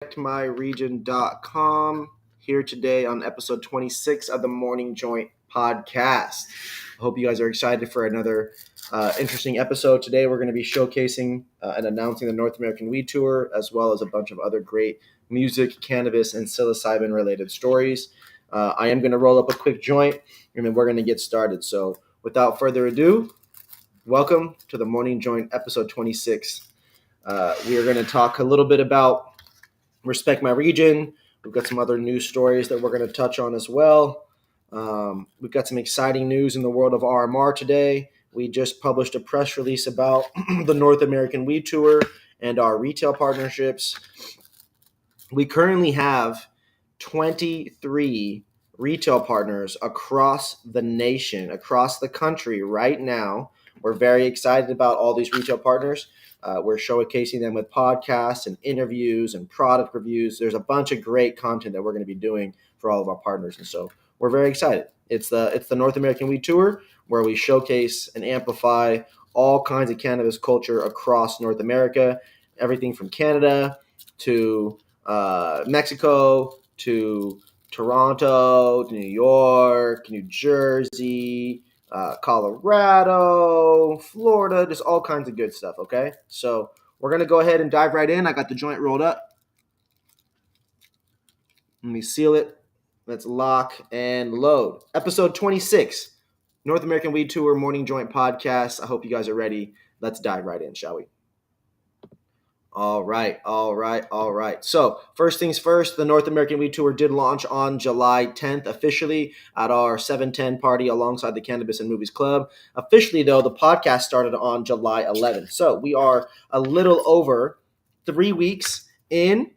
unpackedmyregion.com here today on episode 26 of the Morning Joint podcast. I hope you guys are excited for another interesting episode. Today we're going to be showcasing and announcing the North American Weed Tour, as well as a bunch of other great music, cannabis, and psilocybin related stories. I am going to roll up a quick joint and then we're going to get started. So without further ado, welcome to the Morning Joint episode 26. We are going to talk a little bit about Respect My Region. We've got some other news stories that we're going to touch on as well. We've got some exciting news in the world of RMR today. We just published a press release about the North American Weed Tour and our retail partnerships. We currently have 23 retail partners across the nation, across the country right now. We're very excited about all these retail partners. We're showcasing them with podcasts and interviews and product reviews. There's a bunch of great content that we're going to be doing for all of our partners, and so we're very excited. It's the North American Weed Tour, where we showcase and amplify all kinds of cannabis culture across North America, everything from Canada to Mexico to Toronto to New York, New Jersey, Colorado, Florida, just all kinds of good stuff, okay? So we're going to go ahead and dive right in. I got the joint rolled up. Let me seal it. Let's lock and load. Episode 26, North American Weed Tour Morning Joint Podcast. I hope you guys are ready. Let's dive right in, shall we? All right. So first things first, the North American Weed Tour did launch on July 10th officially at our 710 party alongside the Cannabis and Movies Club. Officially, though, the podcast started on July 11th. So we are a little over 3 weeks in.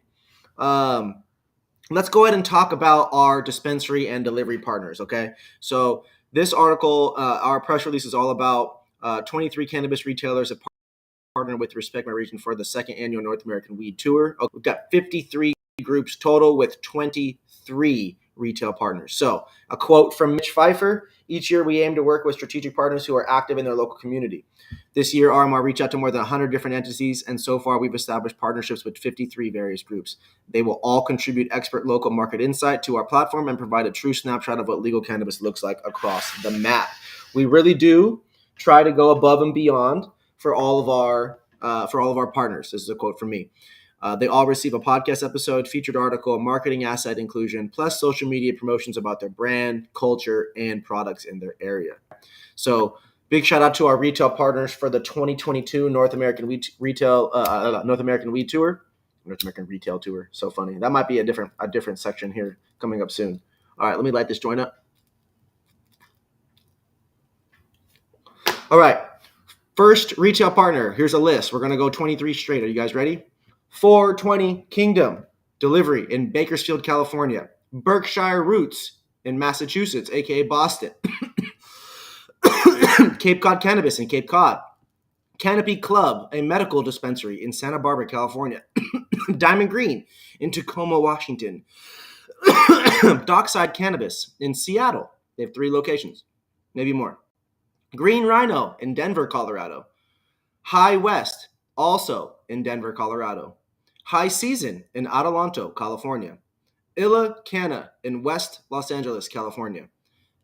Let's go ahead and talk about our dispensary and delivery partners, okay? So this article, our press release is all about 23 cannabis retailers have partnered with Respect My Region for the second annual North American Weed Tour. We've got 53 groups total with 23 retail partners. So a quote from Mitch Pfeiffer: "Each year we aim to work with strategic partners who are active in their local community. This year, RMR reached out to more than 100 different entities, and so far we've established partnerships with 53 various groups. They will all contribute expert local market insight to our platform and provide a true snapshot of what legal cannabis looks like across the map." We really do try to go above and beyond for all of our partners. This is a quote from me. They all receive a podcast episode, featured article, marketing asset inclusion, plus social media promotions about their brand, culture, and products in their area. So big shout out to our retail partners for the 2022 North American Weed Tour. North American Retail Tour. So funny. That might be a different section here coming up soon. All right, let me light this joint up. All right. First retail partner, here's a list. We're going to go 23 straight. Are you guys ready? 420 Kingdom Delivery in Bakersfield, California. Berkshire Roots in Massachusetts, aka Boston. Cape Cod Cannabis in Cape Cod. Canopy Club, a medical dispensary in Santa Barbara, California. Diamond Green in Tacoma, Washington. Dockside Cannabis in Seattle. They have 3 locations, maybe more. Green Rhino in Denver, Colorado. High West, also in Denver, Colorado. High Season in Adelanto, California. Illa Cana in West Los Angeles, California.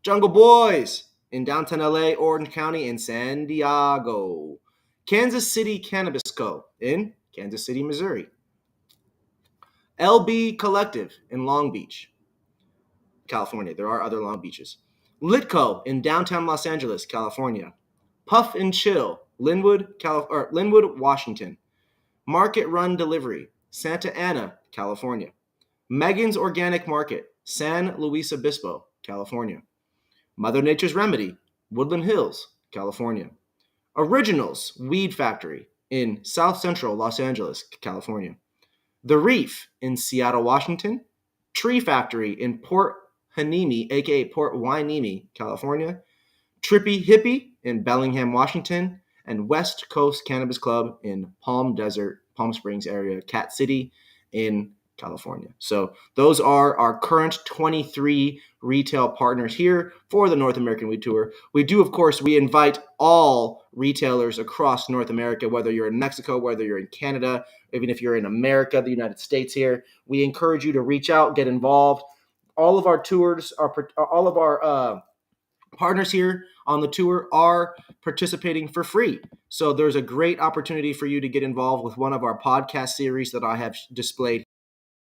Jungle Boys in downtown LA, Orange County, and San Diego. Kansas City Cannabis Co. in Kansas City, Missouri. LB Collective in Long Beach, California. There are other Long Beaches. Litco in downtown Los Angeles, California. Puff and Chill, Linwood, Washington. Market Run Delivery, Santa Ana, California. Megan's Organic Market, San Luis Obispo, California. Mother Nature's Remedy, Woodland Hills, California. Originals Weed Factory in South Central Los Angeles, California. The Reef in Seattle, Washington. Tree Factory in Port Hueneme, aka Port Hueneme, California. Trippy Hippie in Bellingham, Washington. And West Coast Cannabis Club in Palm Springs area, Cat City in California. So those are our current 23 retail partners here for the North American Weed Tour. We do, of course, we invite all retailers across North America, whether you're in Mexico, whether you're in Canada, even if you're in America, the United States here. We encourage you to reach out, get involved. All of our tours all of our partners here on the tour are participating for free. So there's a great opportunity for you to get involved with one of our podcast series that I have displayed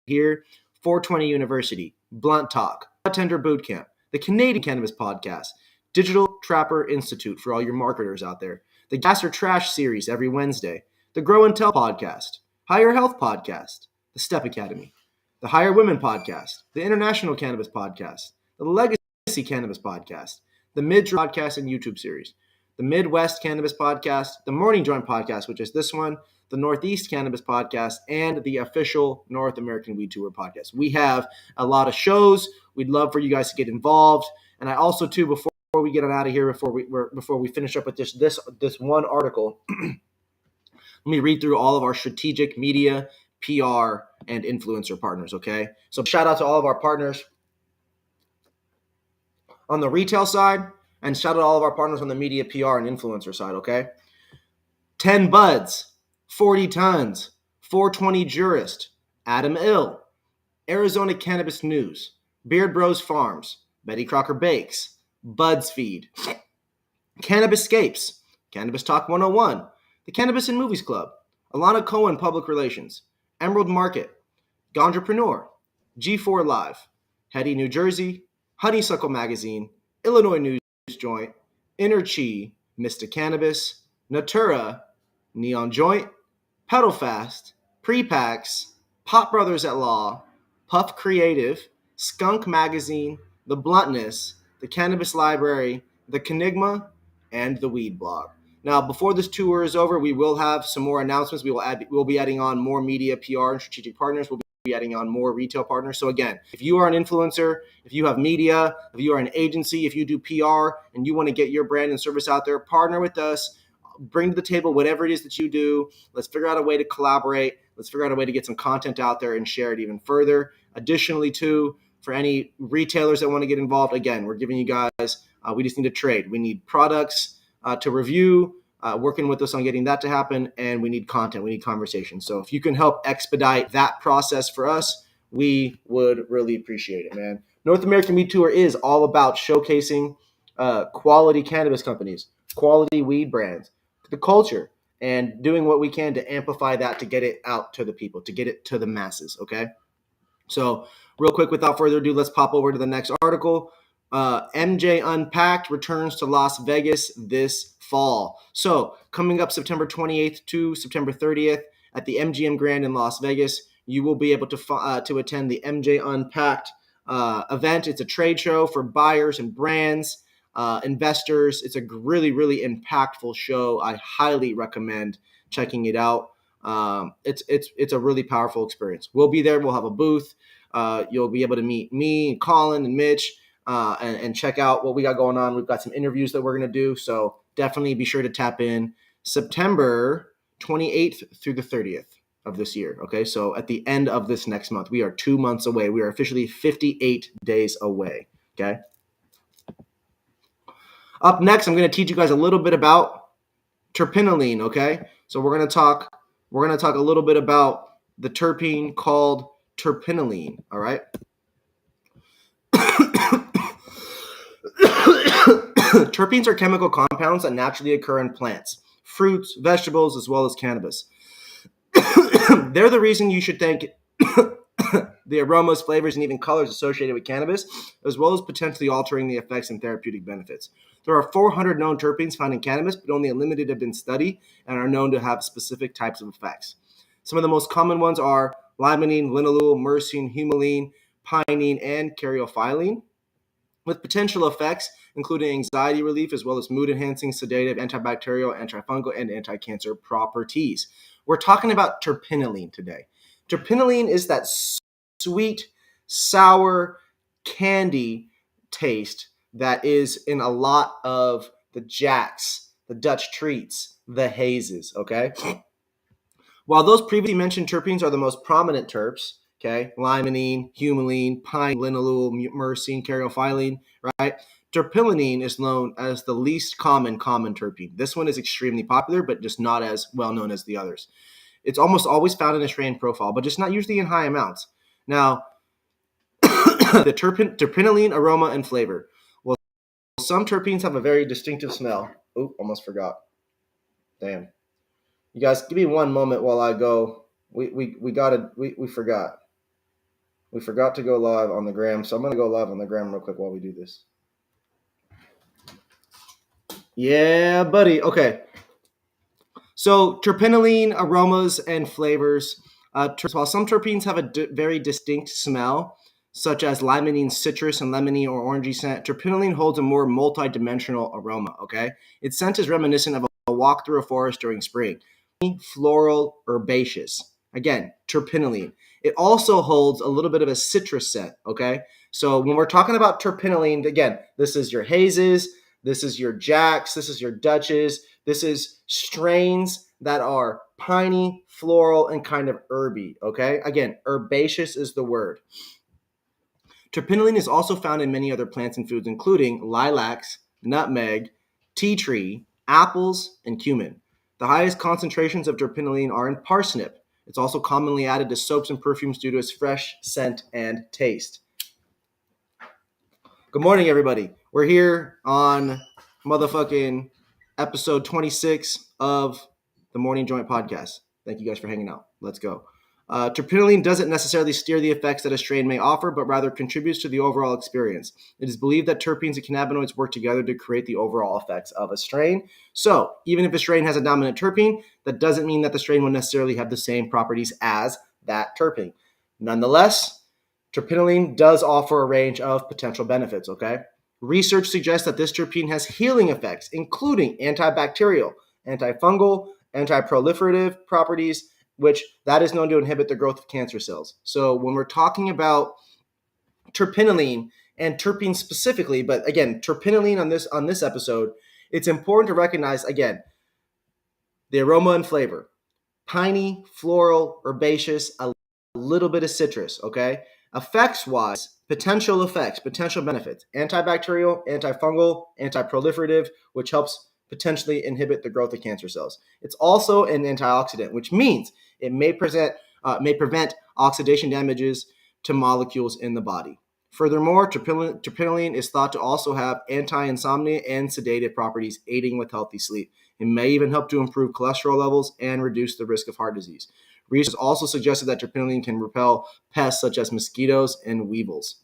here. 420 University, Blunt Talk, Tender Bootcamp, the Canadian Cannabis Podcast, Digital Trapper Institute for all your marketers out there, the Gas or Trash series every Wednesday, the Grow and Tell Podcast, Higher Health Podcast, the Step Academy, the Higher Women Podcast, the International Cannabis Podcast, the Legacy Cannabis Podcast, the Mid Podcast and YouTube series, the Midwest Cannabis Podcast, the Morning Joint Podcast, which is this one, the Northeast Cannabis Podcast, and the official North American Weed Tour Podcast. We have a lot of shows. We'd love for you guys to get involved. And I also, too, before we get on out of here, before we finish up with this one article, let me read through all of our strategic media, PR, and influencer partners, okay? So shout out to all of our partners on the retail side, and shout out to all of our partners on the media, PR, and influencer side, okay? 10 Buds, 40 Tons, 420 Jurist, Adam Ill, Arizona Cannabis News, Beard Bros Farms, Betty Crocker Bakes, Buds Feed, Cannabis Scapes, Cannabis Talk 101, the Cannabis and Movies Club, Alana Cohen Public Relations, Emerald Market, Gondrepreneur, G4 Live, Hetty New Jersey, Honeysuckle Magazine, Illinois News Joint, Inner Chi, Mr. Cannabis, Natura, Neon Joint, Pedal Fast, Pre-Packs, Pop Brothers at Law, Puff Creative, Skunk Magazine, The Bluntness, The Cannabis Library, The Kenigma, and The Weed Blog. Now, before this tour is over, we will have some more announcements. We'll be adding on more media, PR, and strategic partners. We'll be adding on more retail partners. So again, if you are an influencer, if you have media, if you are an agency, if you do PR, and you want to get your brand and service out there, partner with us. Bring to the table whatever it is that you do. Let's figure out a way to collaborate. Let's figure out a way to get some content out there and share it even further. Additionally, too, for any retailers that want to get involved, again, we're giving you guys, we just need to trade. We need products to review, working with us on getting that to happen, and we need content. We need conversation. So if you can help expedite that process for us, we would really appreciate it, man. North American Weed Tour is all about showcasing quality cannabis companies, quality weed brands, the culture, and doing what we can to amplify that, to get it out to the people, to get it to the masses, okay? So real quick, without further ado, let's pop over to the next article. MJ Unpacked returns to Las Vegas this fall. So coming up September 28th to September 30th at the MGM Grand in Las Vegas, you will be able to attend the MJ Unpacked event. It's a trade show for buyers and brands, investors. It's a really, really impactful show. I highly recommend checking it out. It's a really powerful experience. We'll be there. We'll have a booth. You'll be able to meet me and Colin and Mitch and check out what we got going on. We've got some interviews that we're going to do. So definitely be sure to tap in September 28th through the 30th of this year. Okay. So at the end of this next month, we are 2 months away. We are officially 58 days away. Okay. Up next, I'm going to teach you guys a little bit about terpinolene, okay? So we're going to talk a little bit about the terpene called terpinolene, all right? Terpenes are chemical compounds that naturally occur in plants, fruits, vegetables, as well as cannabis. They're the reason you should thank the aromas, flavors, and even colors associated with cannabis, as well as potentially altering the effects and therapeutic benefits. There are 400 known terpenes found in cannabis, but only a limited have been studied and are known to have specific types of effects. Some of the most common ones are limonene, linalool, myrcene, humulene, pinene, and caryophyllene, with potential effects including anxiety relief, as well as mood-enhancing, sedative, antibacterial, antifungal, and anti-cancer properties. We're talking about terpinolene today. Terpinolene is that sweet, sour candy taste that is in a lot of the Jacks, the Dutch Treats, the hazes, okay? While those previously mentioned terpenes are the most prominent terps, Okay, limonene, humulene, pine, linalool, myrcene, caryophyllene, right? Terpinolene is known as the least common terpene. This one is extremely popular, but just not as well known as the others. It's almost always found in a strain profile, but just not usually in high amounts. Now, the terpinolene aroma and flavor. Well, some terpenes have a very distinctive smell. Oh, almost forgot. Damn. You guys, give me one moment while I go. We forgot. We forgot to go live on the gram, so I'm gonna go live on the gram real quick while we do this. Yeah, buddy. Okay. So terpinolene aromas and flavors. While some terpenes have a very distinct smell, such as limonene citrus and lemony or orangey scent, terpinolene holds a more multi-dimensional aroma, okay? Its scent is reminiscent of a walk through a forest during spring. Floral, herbaceous. Again, terpinolene. It also holds a little bit of a citrus scent, okay? So when we're talking about terpinolene, again, this is your hazes, this is your jacks, this is your dutches, this is strains that are piney, floral, and kind of herby, okay? Again, herbaceous is the word. Terpinolene is also found in many other plants and foods, including lilacs, nutmeg, tea tree, apples, and cumin. The highest concentrations of terpinolene are in parsnip. It's also commonly added to soaps and perfumes due to its fresh scent and taste. Good morning, everybody. We're here on motherfucking episode 26 of the Morning Joint Podcast. Thank you guys for hanging out. Let's go. Terpinolene doesn't necessarily steer the effects that a strain may offer, but rather contributes to the overall experience. It is believed that terpenes and cannabinoids work together to create the overall effects of a strain. So, even if a strain has a dominant terpene, that doesn't mean that the strain will necessarily have the same properties as that terpene. Nonetheless, terpinolene does offer a range of potential benefits, okay? Research suggests that this terpene has healing effects, including antibacterial, antifungal, anti-proliferative properties, which that is known to inhibit the growth of cancer cells. So when we're talking about terpinolene and terpenes specifically, but again, terpinolene on this episode, it's important to recognize, again, the aroma and flavor. Piney, floral, herbaceous, a little bit of citrus, okay? Effects-wise, potential effects, potential benefits. Antibacterial, antifungal, anti-proliferative, which helps potentially inhibit the growth of cancer cells. It's also an antioxidant, which means it may prevent oxidation damages to molecules in the body. Furthermore, terpinolene is thought to also have anti-insomnia and sedative properties, aiding with healthy sleep. It may even help to improve cholesterol levels and reduce the risk of heart disease. Research also suggested that terpinolene can repel pests such as mosquitoes and weevils.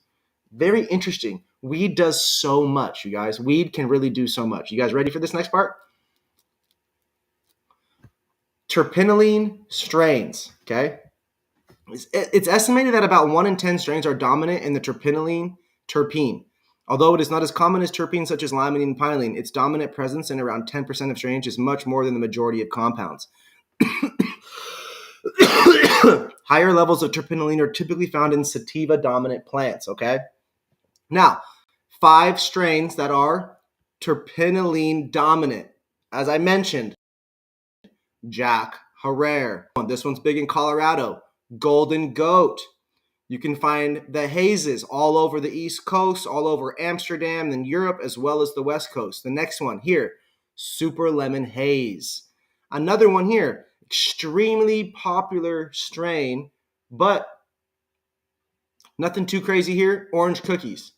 Very interesting. Weed does so much, you guys. Weed can really do so much. You guys ready for this next part? Terpinolene strains, okay? It's estimated that about 1 in 10 strains are dominant in the terpene. Although it is not as common as terpenes such as limonene and pinene, its dominant presence in around 10% of strains is much more than the majority of compounds. Higher levels of terpinolene are typically found in sativa-dominant plants, okay? Now, 5 strains that are terpinolene dominant. As I mentioned, Jack Herrera. This one's big in Colorado. Golden Goat. You can find the hazes all over the East Coast, all over Amsterdam and Europe, as well as the West Coast. The next one here, Super Lemon Haze. Another one here, extremely popular strain, but nothing too crazy here, Orange Cookies.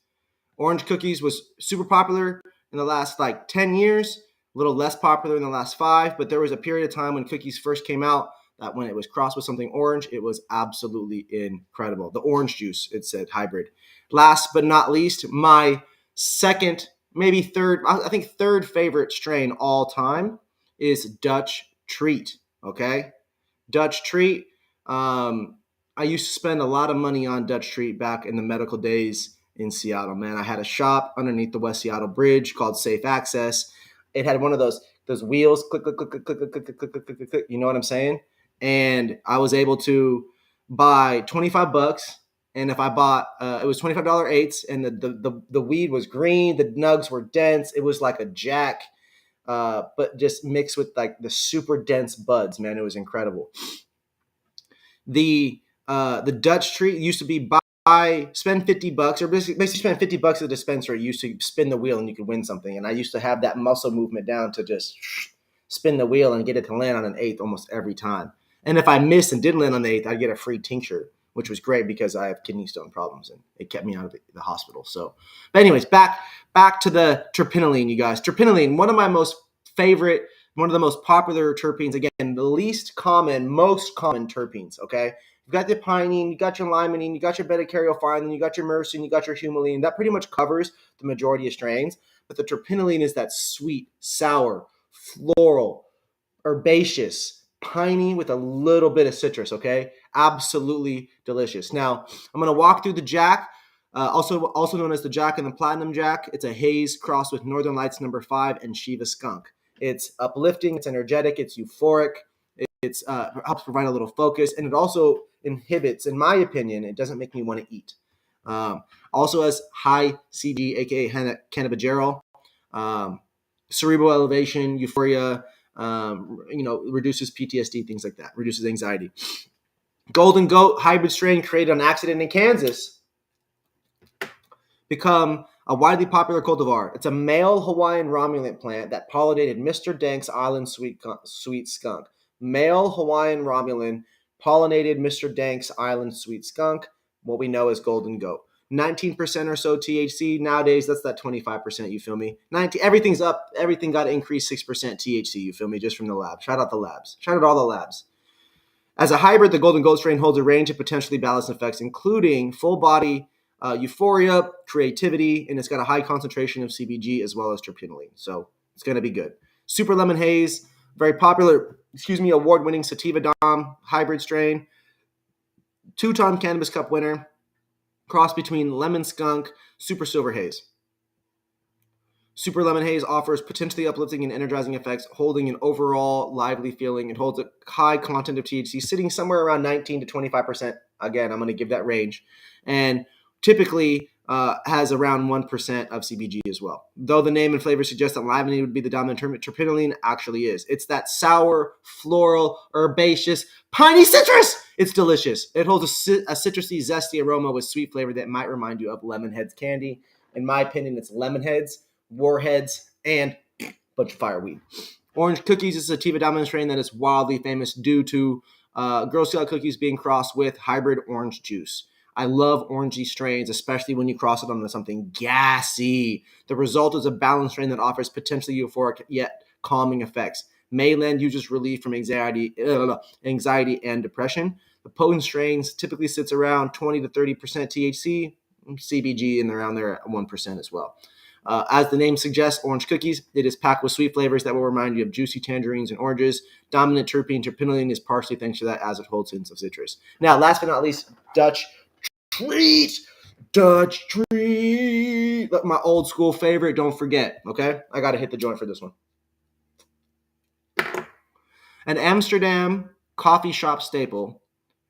Orange Cookies was super popular in the last 10 years, a little less popular in the last 5, but there was a period of time when cookies first came out that when it was crossed with something orange, it was absolutely incredible. The orange juice, it said hybrid. Last but not least, my second, maybe third, I think third favorite strain all time is Dutch Treat, okay? Dutch Treat. I used to spend a lot of money on Dutch Treat back in the medical days in Seattle, man. I had a shop underneath the West Seattle Bridge called Safe Access. It had one of those wheels, click, click, click, click, click, click, click, click, click, click, click, you know what I'm saying? And I was able to buy $25, and if I bought, it was $25 eights, and the weed was green, the nugs were dense. It was like a jack, but just mixed with the super dense buds, man. It was incredible. The The Dutch treat used to be spend $50 or basically spend $50 at the dispensary. You used to spin the wheel and you could win something. And I used to have that muscle movement down to just spin the wheel and get it to land on an eighth almost every time. And if I missed and didn't land on the eighth, I'd get a free tincture, which was great because I have kidney stone problems and it kept me out of the hospital. So, but anyways, back to the terpinolene, you guys. Terpinolene, one of the most popular terpenes. Again, the least common, most common terpenes. Okay, you've got the pinene, you got your limonene, you got your beta-caryophyllene, you got your myrcene, you got your humulene. That pretty much covers the majority of strains. But the terpinolene is that sweet, sour, floral, herbaceous, piney with a little bit of citrus, okay? Absolutely delicious. Now, I'm going to walk through the Jack, also known as the Jack and the Platinum Jack. It's a haze crossed with Northern Lights No. 5 and Shiva Skunk. It's uplifting, it's energetic, it's euphoric, it helps provide a little focus, and it also inhibits, in my opinion, it doesn't make me want to eat. Also has high CBG, aka cannabigerol, cerebral elevation, euphoria, reduces PTSD, things like that, reduces anxiety. Golden Goat, hybrid strain created on accident in Kansas, become a widely popular cultivar. It's a male Hawaiian romulant plant that pollinated Mr. Dank's island sweet skunk. Male Hawaiian romulan pollinated Mr. Dank's island sweet skunk, what we know as Golden Goat. 19% or so THC. Nowadays, that's that 25%, you feel me? Everything's up. Everything got increased 6% THC, you feel me, just from the lab. Shout out the labs. Shout out all the labs. As a hybrid, the Golden Goat strain holds a range of potentially balanced effects, including full body euphoria, creativity, and it's got a high concentration of CBG as well as terpinolene. So it's going to be good. Super Lemon Haze, very popular, award-winning Sativa Dom hybrid strain. 2-time Cannabis Cup winner. Cross between Lemon Skunk, Super Silver Haze. Super Lemon Haze offers potentially uplifting and energizing effects, holding an overall lively feeling. It holds a high content of THC, sitting somewhere around 19 to 25%. Again, I'm going to give that range. And typically has around 1% of CBG as well. Though the name and flavor suggest that limonene would be the dominant term, terpinolene actually is. It's that sour, floral, herbaceous, piney citrus. It's delicious. It holds a citrusy, zesty aroma with sweet flavor that might remind you of Lemonheads candy. In my opinion, it's Lemonheads, Warheads, and a bunch of fireweed. Orange Cookies is a sativa dominant strain that is wildly famous due to Girl Scout cookies being crossed with hybrid orange juice. I love orangey strains, especially when you cross it onto something gassy. The result is a balanced strain that offers potentially euphoric yet calming effects. May lend users relief from anxiety and depression. The potent strains typically sits around 20 to 30% THC, CBG in around there at 1% as well. As the name suggests, Orange Cookies, it is packed with sweet flavors that will remind you of juicy tangerines and oranges. Dominant terpene, terpinolene is partially thanks to that as it holds hints of citrus. Now, last but not least, Dutch treat. Look, my old school favorite, don't forget, okay? I got to hit the joint for this one. An Amsterdam coffee shop staple,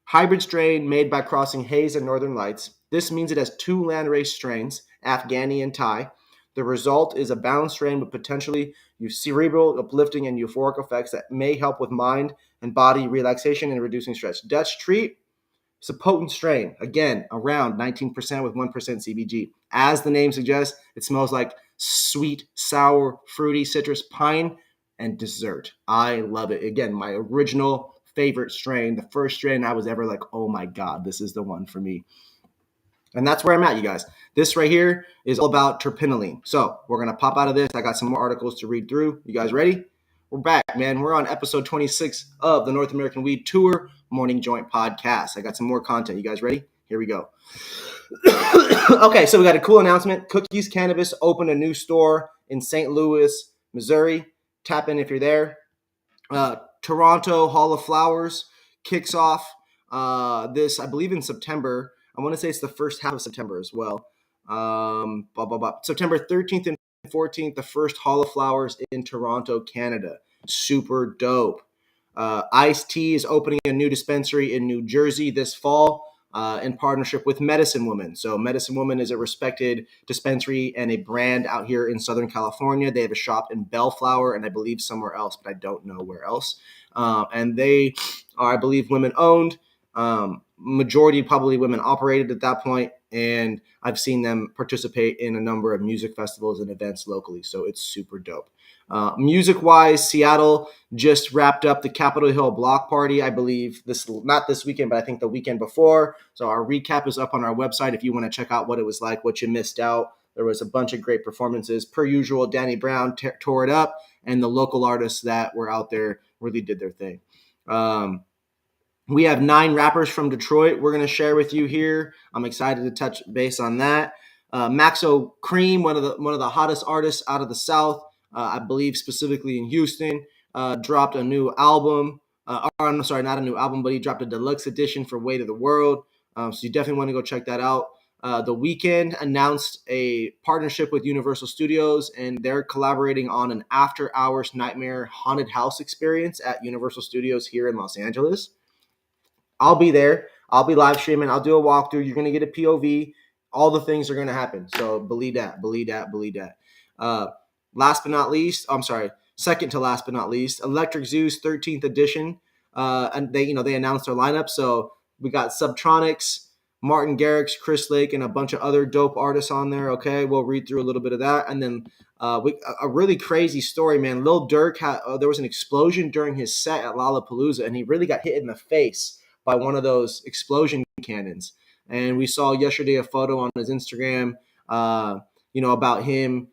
hybrid strain made by crossing haze and northern lights. This means it has 2 landrace strains, Afghani and Thai. The result is a balanced strain with potentially cerebral, uplifting, and euphoric effects that may help with mind and body relaxation and reducing stress. Dutch treat. It's a potent strain. Again, around 19% with 1% CBG. As the name suggests, it smells like sweet, sour, fruity, citrus, pine, and dessert. I love it. Again, my original favorite strain, the first strain I was ever like, oh my God, this is the one for me. And that's where I'm at, you guys. This right here is all about terpinolene. So we're going to pop out of this. I got some more articles to read through. You guys ready? We're back, man. We're on episode 26 of the North American Weed Tour Morning Joint Podcast. I got some more content. You guys ready? Here we go. Okay, so we got a cool announcement. Cookies Cannabis opened a new store in St. Louis, Missouri. Tap in if you're there. Toronto Hall of Flowers kicks off this, I believe, in September. I want to say it's the first half of September as well. September 13th and 14th, the first Hall of Flowers in Toronto, Canada. Super dope. Ice-T is opening a new dispensary in New Jersey this fall in partnership with Medicine Woman. So Medicine Woman is a respected dispensary and a brand out here in Southern California. They have a shop in Bellflower and I believe somewhere else, but I don't know where else. And they are, I believe, women-owned. majority probably women operated at that point, and I've seen them participate in a number of music festivals and events locally, so it's super dope. Music-wise, Seattle just wrapped up the Capitol Hill Block Party, I believe, not this weekend, but I think the weekend before. So our recap is up on our website if you want to check out what it was like, what you missed out. There was a bunch of great performances. Per usual, Danny Brown tore it up, and the local artists that were out there really did their thing. We have 9 rappers from Detroit we're going to share with you here. I'm excited to touch base on that. Maxo Cream, one of the hottest artists out of the South, I believe specifically in Houston, dropped a new album. I'm sorry, not a new album, but he dropped a deluxe edition for Weight of the World. So you definitely want to go check that out. The Weeknd announced a partnership with Universal Studios, and they're collaborating on an after-hours nightmare haunted house experience at Universal Studios here in Los Angeles. I'll be there. I'll be live streaming. I'll do a walkthrough. You're going to get a POV. All the things are going to happen. So believe that. Last but not least, second to last but not least, Electric Zoo's 13th edition. And they announced their lineup. So we got Subtronics, Martin Garrix, Chris Lake, and a bunch of other dope artists on there. Okay, we'll read through a little bit of that. And then a really crazy story, man. Lil Durk there was an explosion during his set at Lollapalooza, and he really got hit in the face by one of those explosion cannons. And we saw yesterday a photo on his Instagram, about him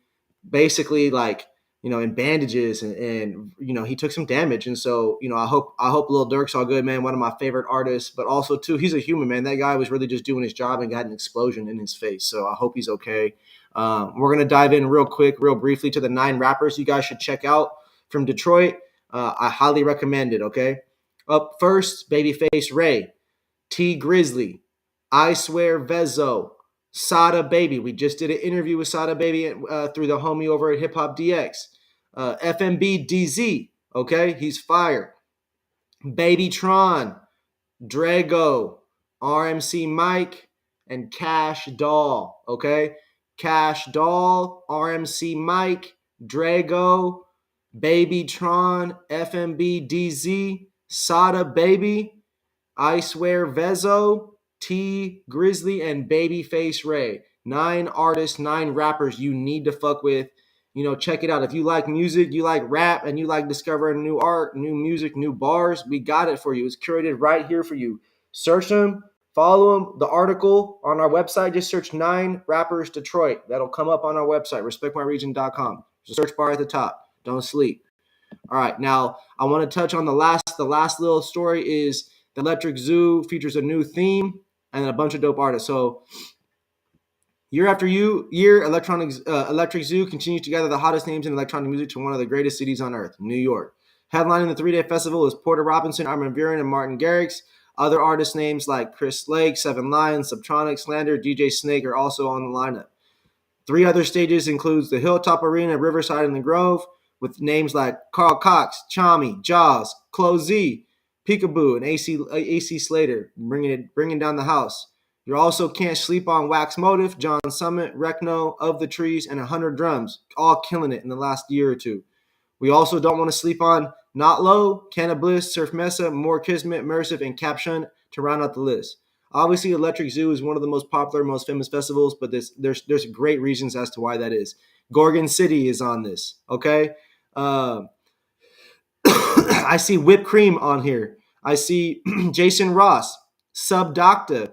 basically in bandages and he took some damage. And so, I hope Lil Durk's all good, man. One of my favorite artists, but also too, he's a human, man. That guy was really just doing his job and got an explosion in his face. So I hope he's okay. We're going to dive in real briefly to the 9 rappers you guys should check out from Detroit. I highly recommend it. Okay. Up first, Babyface Ray, T Grizzly, I Swear Vezo, Sada Baby. We just did an interview with Sada Baby through the homie over at Hip Hop DX. FMB DZ, okay, he's fire. Baby Tron, Drago, RMC Mike, and Cash Doll, okay? Cash Doll, RMC Mike, Drago, Baby Tron, FMB DZ, Sada Baby, I Swear Vezo, T Grizzly, and Babyface Ray. 9 artists, 9 rappers you need to fuck with. Check it out. If you like music, you like rap, and you like discovering new art, new music, new bars, we got it for you. It's curated right here for you. Search them, follow them. The article on our website, just search 9 rappers Detroit. That'll come up on our website, respectmyregion.com. There's a search bar at the top. Don't sleep. All right, now I want to touch on the last little story is the Electric Zoo features a new theme and a bunch of dope artists. So year after year, Electric Zoo continues to gather the hottest names in electronic music to one of the greatest cities on earth, New York. Headlining the 3-day festival is Porter Robinson, Armin Van Buuren, and Martin Garrix. Other artist names like Chris Lake, 7 Lions, Subtronics, Slander, DJ Snake are also on the lineup. 3 other stages includes the Hilltop Arena, Riverside, and the Grove, with names like Carl Cox, Chami, Jaws, Chloe Z, Peekaboo, and AC Slater, bringing down the house. You also can't sleep on Wax Motive, John Summit, Recno, Of the Trees, and 100 Drums, all killing it in the last year or two. We also don't want to sleep on Not Low, Cannabis, Surf Mesa, More Kismet, Mersive, and Caption to round out the list. Obviously, Electric Zoo is one of the most popular, most famous festivals, but there's great reasons as to why that is. Gorgon City is on this, okay? I see Whipped Cream on here. I see Jason Ross, Subdocta.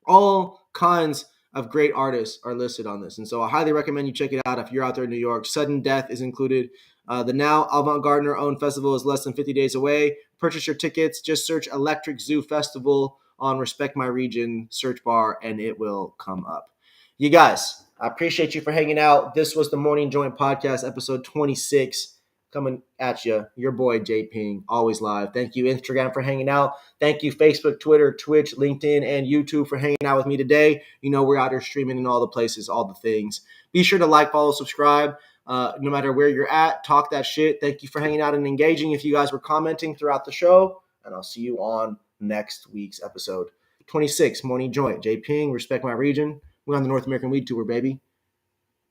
All kinds of great artists are listed on this. And so I highly recommend you check it out if you're out there in New York. Sudden Death is included. The now Avant-Gardner-owned festival is less than 50 days away. Purchase your tickets. Just search Electric Zoo Festival on Respect My Region search bar, and it will come up. You guys, I appreciate you for hanging out. This was the Morning Joint Podcast, episode 26. Coming at you, your boy J Ping, always live. Thank you, Instagram, for hanging out. Thank you, Facebook, Twitter, Twitch, LinkedIn, and YouTube for hanging out with me today. We're out here streaming in all the places, all the things. Be sure to like, follow, subscribe, no matter where you're at. Talk that shit. Thank you for hanging out and engaging if you guys were commenting throughout the show. And I'll see you on next week's episode. 26, Morning Joint. J Ping, Respect My Region. We're on the North American Weed Tour, baby.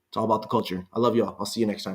It's all about the culture. I love y'all. I'll see you next time.